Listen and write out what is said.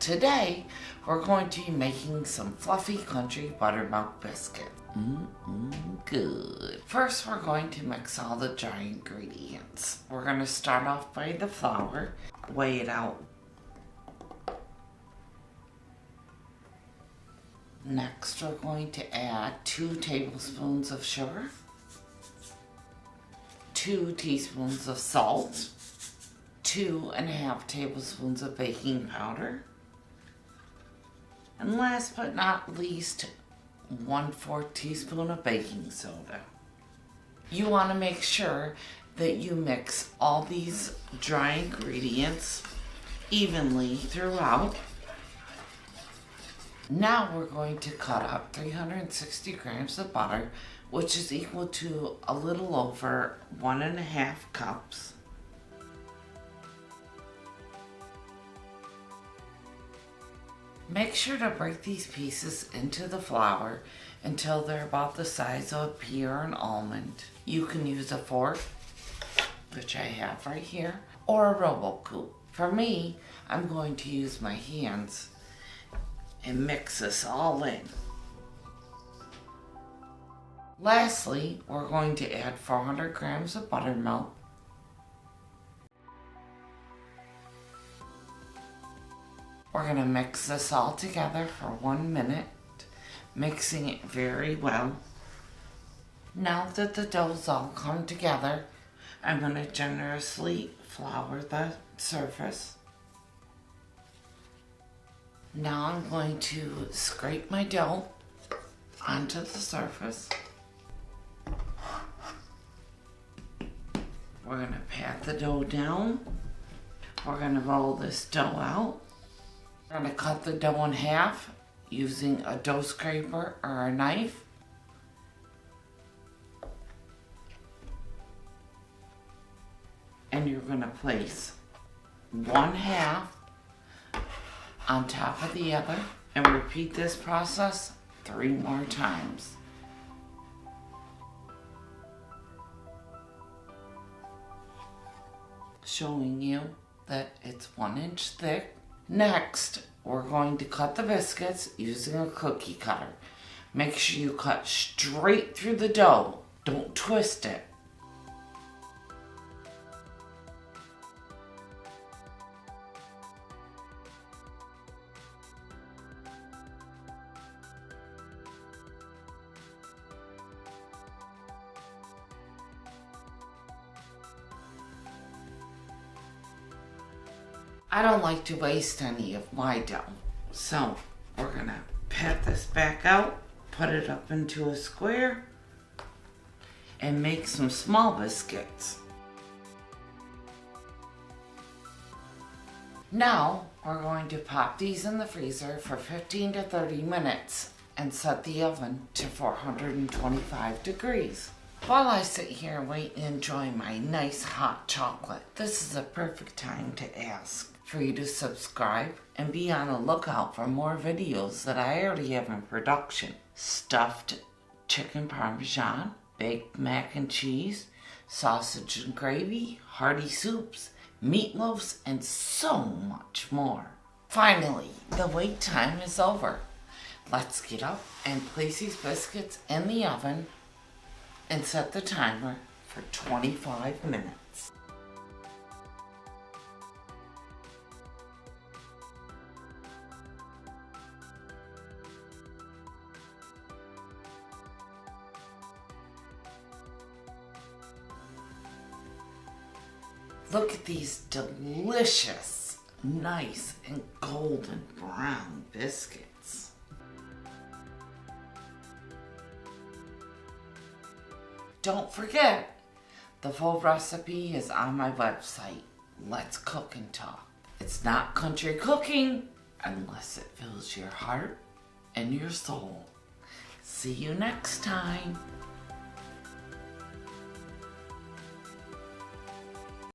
Today, we're going to be making some fluffy country buttermilk biscuits. Good. First, we're going to mix all the dry ingredients. We're going to start off by the flour, weigh it out. Next, we're going to add 2 tablespoons of sugar, 2 teaspoons of salt, 2.5 tablespoons of baking powder, and last but not least, 1/4 teaspoon of baking soda. You want to make sure that you mix all these dry ingredients evenly throughout. Now we're going to cut up 360 grams of butter, which is equal to a little over 1.5 cups. Make sure to break these pieces into the flour until they're about the size of a pea or an almond. You can use a fork, which I have right here, or a coupe. For me, I'm going to use my hands and mix this all in. Lastly, we're going to add 400 grams of buttermilk, we're going to mix this all together for 1 minute, mixing it very well. Now that the dough's all come together, I'm going to generously flour the surface. Now I'm going to scrape my dough onto the surface. We're going to pat the dough down. We're going to roll this dough out. We're going to cut the dough in half using a dough scraper or a knife. And you're going to place 1/2 on top of the other and repeat this process 3 more times. Showing you that it's 1 inch thick. Next, we're going to cut the biscuits using a cookie cutter. Make sure you cut straight through the dough. Don't twist it. I don't like to waste any of my dough, so we're gonna pat this back out, put it up into a square, and make some small biscuits. Now we're going to pop these in the freezer for 15 to 30 minutes and set the oven to 425 degrees. While I sit here and wait and enjoy my nice hot chocolate, this is a perfect time to ask for you to subscribe and be on the lookout for more videos that I already have in production. Stuffed chicken parmesan, baked mac and cheese, sausage and gravy, hearty soups, meatloafs, and so much more. Finally, the wait time is over. Let's get up and place these biscuits in the oven and set the timer for 25 minutes. Look at these delicious, nice and golden brown biscuits. Don't forget, the full recipe is on my website. Let's cook and talk. It's not country cooking unless it fills your heart and your soul. See you next time.